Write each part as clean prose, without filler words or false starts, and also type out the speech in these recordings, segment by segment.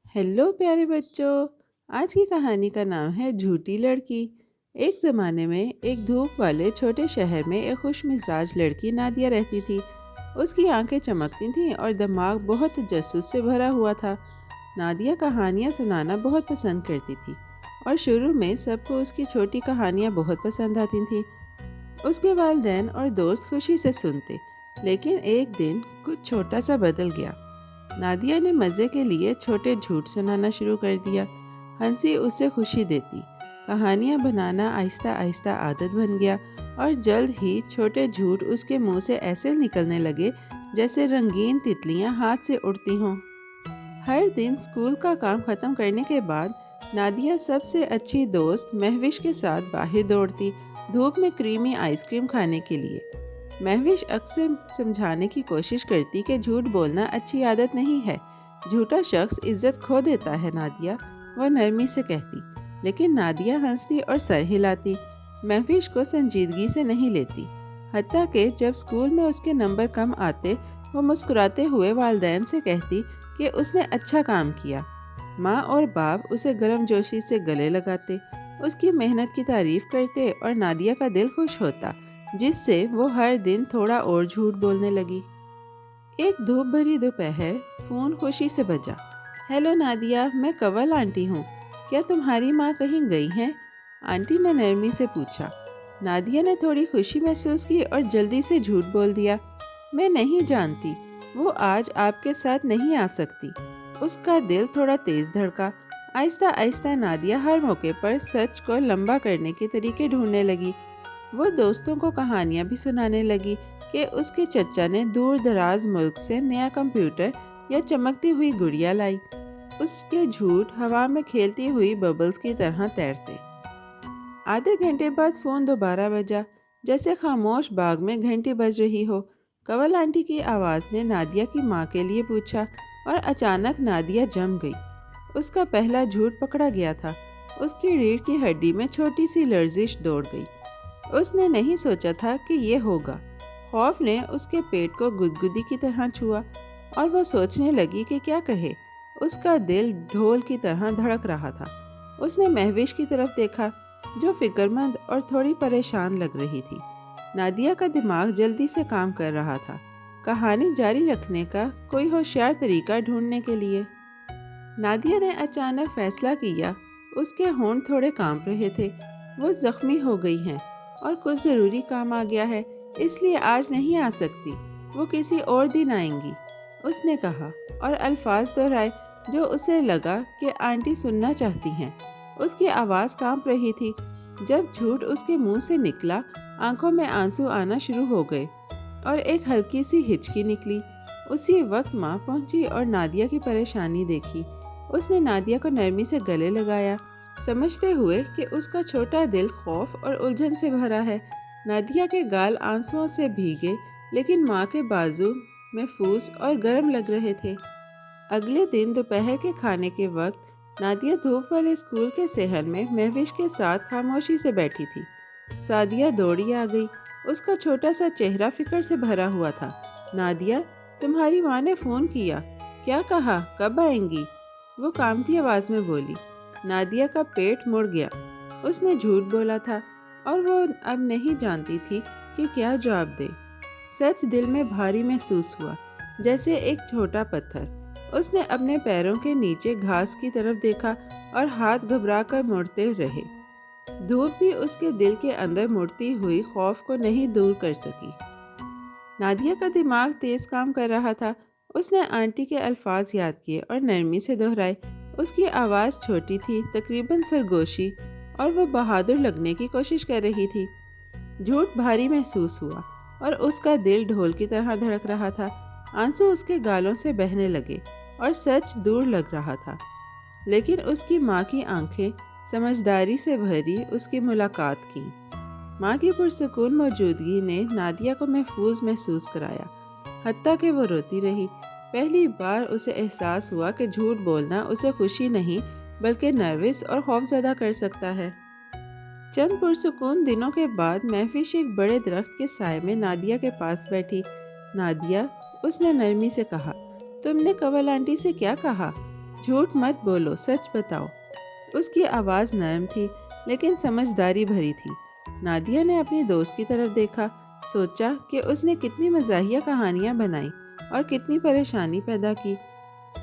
Hello प्यारे बच्चों। आज की कहानी का नाम है झूठी लड़की। एक ज़माने में एक धूप वाले छोटे शहर में एक खुश मिजाज लड़की नादिया रहती थी। उसकी आंखें चमकती थीं और दिमाग बहुत जासूस से भरा हुआ था। नादिया कहानियाँ सुनाना बहुत पसंद करती थी और शुरू में सबको उसकी छोटी कहानियाँ बहुत पसंद आती थीं। उसके वालिदैन और दोस्त खुशी से सुनते, लेकिन एक दिन कुछ छोटा सा बदल गया। नादिया ने मज़े के लिए छोटे झूठ सुनाना शुरू कर दिया। हंसी उसे खुशी देती। कहानियाँ बनाना आहिस्ता आहिस्ता आदत बन गया और जल्द ही छोटे झूठ उसके मुंह से ऐसे निकलने लगे जैसे रंगीन तितलियाँ हाथ से उड़ती हों। हर दिन स्कूल का काम खत्म करने के बाद नादिया सबसे अच्छी दोस्त महविश के साथ बाहर दौड़ती, धूप में क्रीमी आइसक्रीम खाने के लिए। महविश अक्सर समझाने की कोशिश करती कि झूठ बोलना अच्छी आदत नहीं है। झूठा शख्स इज्जत खो देता है नादिया, वह नरमी से कहती। लेकिन नादिया हंसती और सर हिलाती, महविश को संजीदगी से नहीं लेती। हत्ता कि जब स्कूल में उसके नंबर कम आते, वो मुस्कुराते हुए वालिदैन से कहती कि उसने अच्छा काम किया। माँ और बाप उसे गर्मजोशी से गले लगाते, उसकी मेहनत की तारीफ करते और नादिया का दिल खुश होता, जिससे वो हर दिन थोड़ा और झूठ बोलने लगी। एक धूप भरी दोपहर फोन खुशी से बजा। हेलो नादिया, मैं कंवल आंटी हूँ। क्या तुम्हारी माँ कहीं गई हैं? आंटी ने नरमी से पूछा। नादिया ने थोड़ी खुशी महसूस की और जल्दी से झूठ बोल दिया। मैं नहीं जानती, वो आज आपके साथ नहीं आ सकती। उसका दिल थोड़ा तेज धड़का। आहिस्ता आहिस्ता नादिया हर मौके पर सच को लंबा करने के तरीके ढूंढने लगी। वो दोस्तों को कहानियां भी सुनाने लगी कि उसके चचा ने दूर दराज मुल्क से नया कंप्यूटर या चमकती हुई गुड़िया लाई। उसके झूठ हवा में खेलती हुई बबल्स की तरह तैरते। आधे घंटे बाद फोन दोबारा बजा, जैसे खामोश बाग में घंटी बज रही हो। कंवल आंटी की आवाज़ ने नादिया की माँ के लिए पूछा और अचानक नादिया जम गई। उसका पहला झूठ पकड़ा गया था। उसकी रीढ़ की हड्डी में छोटी सी लर्जिश दौड़ गई। उसने नहीं सोचा था कि ये होगा। खौफ ने उसके पेट को गुदगुदी की तरह छुआ और वो सोचने लगी कि क्या कहे। उसका दिल ढोल की तरह धड़क रहा था। उसने महविश की तरफ देखा, जो फिक्रमंद और थोड़ी परेशान लग रही थी। नादिया का दिमाग जल्दी से काम कर रहा था, कहानी जारी रखने का कोई होशियार तरीका ढूंढने के लिए। नादिया ने अचानक फैसला किया। उसके होंठ थोड़े कांप रहे थे। वो जख्मी हो गई हैं और कुछ ज़रूरी काम आ गया है, इसलिए आज नहीं आ सकती। वो किसी और दिन आएंगी, उसने कहा और अल्फाज दोहराए जो उसे लगा कि आंटी सुनना चाहती हैं। उसकी आवाज़ कांप रही थी। जब झूठ उसके मुंह से निकला, आंखों में आंसू आना शुरू हो गए और एक हल्की सी हिचकी निकली। उसी वक्त माँ पहुंची और नादिया की परेशानी देखी। उसने नादिया को नरमी से गले लगाया, समझते हुए कि उसका छोटा दिल खौफ और उलझन से भरा है। नादिया के गाल आंसुओं से भीगे, लेकिन माँ के बाजू महफूज और गर्म लग रहे थे। अगले दिन दोपहर के खाने के वक्त नादिया धूप वाले स्कूल के सहन में महविश के साथ खामोशी से बैठी थी। सादिया दौड़ी आ गई। उसका छोटा सा चेहरा फिक्र से भरा हुआ था। नादिया, तुम्हारी माँ ने फ़ोन किया, क्या कहा, कब आएंगी? वो कामती आवाज़ में बोली। नादिया का पेट मुड़ गया। उसने झूठ बोला था और वो अब नहीं जानती थी कि क्या जवाब दे। सच दिल में भारी महसूस हुआ, जैसे एक छोटा पत्थर। उसने अपने पैरों के नीचे घास की तरफ देखा और हाथ घबरा कर मुड़ते रहे। धूप भी उसके दिल के अंदर मुड़ती हुई खौफ को नहीं दूर कर सकी। नादिया का दिमाग तेज काम कर रहा था। उसने आंटी के अल्फाज याद किए और नरमी से दोहराए। उसकी आवाज़ छोटी थी, तकरीबन सरगोशी, और वो बहादुर लगने की कोशिश कर रही थी। झूठ भारी महसूस हुआ और उसका दिल ढोल की तरह धड़क रहा था। आंसू उसके गालों से बहने लगे और सच दूर लग रहा था। लेकिन उसकी माँ की आंखें समझदारी से भरी उसकी मुलाकात की। माँ की पुरसुकून मौजूदगी ने नादिया को महफूज महसूस कराया। हत्ता कि वो रोती रही। पहली बार उसे एहसास हुआ कि झूठ बोलना उसे खुशी नहीं बल्कि नर्वस और खौफजदा कर सकता है। चंद पुरसुकून दिनों के बाद महफिश एक बड़े दरख्त के साए में नादिया के पास बैठी। नादिया, उसने नरमी से कहा, तुमने कंवल आंटी से क्या कहा? جھوٹ مت بولو، سچ بتاؤ۔ اس کی آواز نرم تھی لیکن سمجھداری بھری تھی۔ نادیہ نے اپنی دوست کی طرف دیکھا، سوچا کہ اس نے کتنی مزاحیہ کہانیاں بنائی اور کتنی پریشانی پیدا کی۔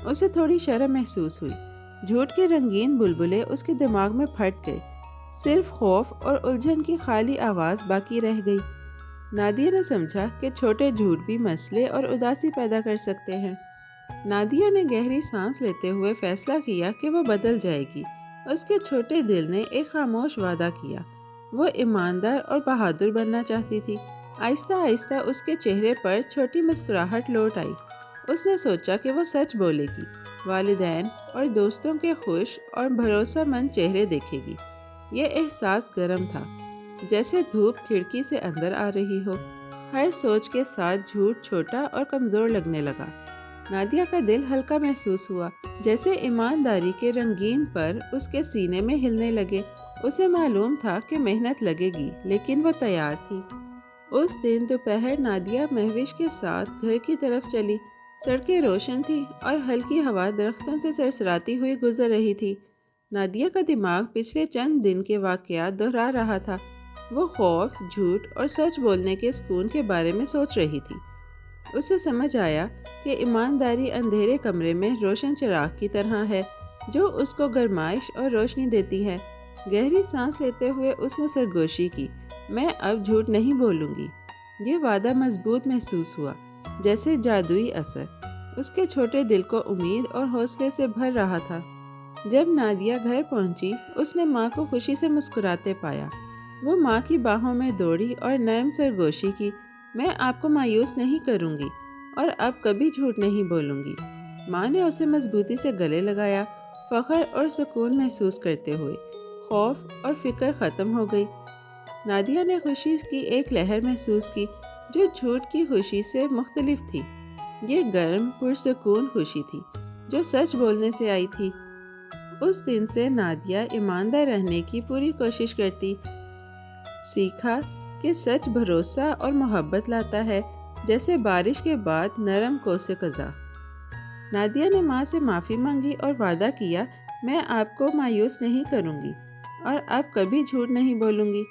اسے تھوڑی شرم محسوس ہوئی۔ جھوٹ کے رنگین بلبلے اس کے دماغ میں پھٹ گئے، صرف خوف اور الجھن کی خالی آواز باقی رہ گئی۔ نادیہ نے سمجھا کہ چھوٹے جھوٹ بھی مسئلے اور اداسی پیدا کر سکتے ہیں۔ نادیہ نے گہری سانس لیتے ہوئے فیصلہ کیا کہ وہ بدل جائے گی۔ اس کے چھوٹے دل نے ایک خاموش وعدہ کیا۔ وہ ایماندار اور بہادر بننا چاہتی تھی۔ آہستہ آہستہ اس کے چہرے پر چھوٹی مسکراہٹ لوٹ آئی۔ اس نے سوچا کہ وہ سچ بولے گی، والدین اور دوستوں کے خوش اور بھروسہ مند چہرے دیکھے گی۔ یہ احساس گرم تھا، جیسے دھوپ کھڑکی سے اندر آ رہی ہو۔ ہر سوچ کے ساتھ جھوٹ چھوٹا اور کمزور لگنے لگا۔ نادیہ کا دل ہلکا محسوس ہوا، جیسے ایمانداری کے رنگین پر اس کے سینے میں ہلنے لگے۔ اسے معلوم تھا کہ محنت لگے گی، لیکن وہ تیار تھی۔ اس دن دوپہر نادیہ مہوش کے ساتھ گھر کی طرف چلی۔ سڑکیں روشن تھیں اور ہلکی ہوا درختوں سے سرسراتی ہوئی گزر رہی تھی۔ نادیہ کا دماغ پچھلے چند دن کے واقعات دہرا رہا تھا۔ وہ خوف، جھوٹ اور سچ بولنے کے سکون کے بارے میں سوچ رہی تھی۔ اسے سمجھ آیا کہ ایمانداری اندھیرے کمرے میں روشن چراغ کی طرح ہے، جو اس کو گرمائش اور روشنی دیتی ہے۔ گہری سانس لیتے ہوئے اس نے سرگوشی کی، میں اب جھوٹ نہیں بولوں گی۔ یہ وعدہ مضبوط محسوس ہوا، جیسے جادوئی اثر۔ اس کے چھوٹے دل کو امید اور حوصلے سے بھر رہا تھا۔ جب نادیہ گھر پہنچی، اس نے ماں کو خوشی سے مسکراتے پایا۔ وہ ماں کی باہوں میں دوڑی اور نرم سرگوشی کی، میں آپ کو مایوس نہیں کروں گی اور اب کبھی جھوٹ نہیں بولوں گی۔ ماں نے اسے مضبوطی سے گلے لگایا، فخر اور سکون محسوس کرتے ہوئے۔ خوف اور فکر ختم ہو گئی۔ نادیہ نے خوشی کی ایک لہر محسوس کی، جو جھوٹ کی خوشی سے مختلف تھی۔ یہ گرم، پرسکون خوشی تھی، جو سچ بولنے سے آئی تھی۔ اس دن سے نادیہ ایماندار رہنے کی پوری کوشش کرتی، سیکھا کہ سچ بھروسہ اور محبت لاتا ہے، جیسے بارش کے بعد نرم کوسے خزاں۔ نادیہ نے ماں سے معافی مانگی اور وعدہ کیا، میں آپ کو مایوس نہیں کروں گی اور اب کبھی جھوٹ نہیں بولوں گی۔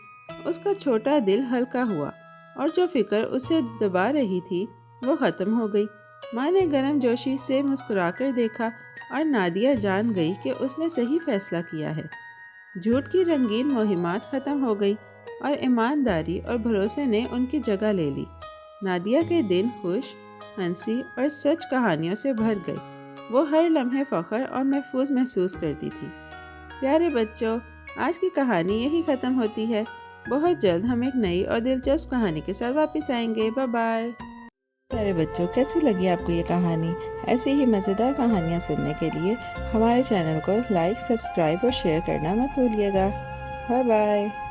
اس کا چھوٹا دل ہلکا ہوا اور جو فکر اسے دبا رہی تھی وہ ختم ہو گئی۔ ماں نے گرم جوشی سے مسکرا کر دیکھا اور نادیہ جان گئی کہ اس نے صحیح فیصلہ کیا ہے۔ جھوٹ کی رنگین مہمات ختم ہو گئی اور ایمانداری اور بھروسے نے ان کی جگہ لے لی۔ نادیہ کے دن خوش، ہنسی اور سچ کہانیوں سے بھر گئے۔ وہ ہر لمحے فخر اور محفوظ محسوس کرتی تھی۔ پیارے بچوں، آج کی کہانی یہی ختم ہوتی ہے۔ بہت جلد ہم ایک نئی اور دلچسپ کہانی کے ساتھ واپس آئیں گے۔ Bye bye. پیارے بچوں، کیسی لگی آپ کو یہ کہانی؟ ایسی ہی مزیدار کہانیاں سننے کے لیے ہمارے چینل کو لائک، سبسکرائب اور شیئر کرنا مت بھولیے گا۔ Bye bye.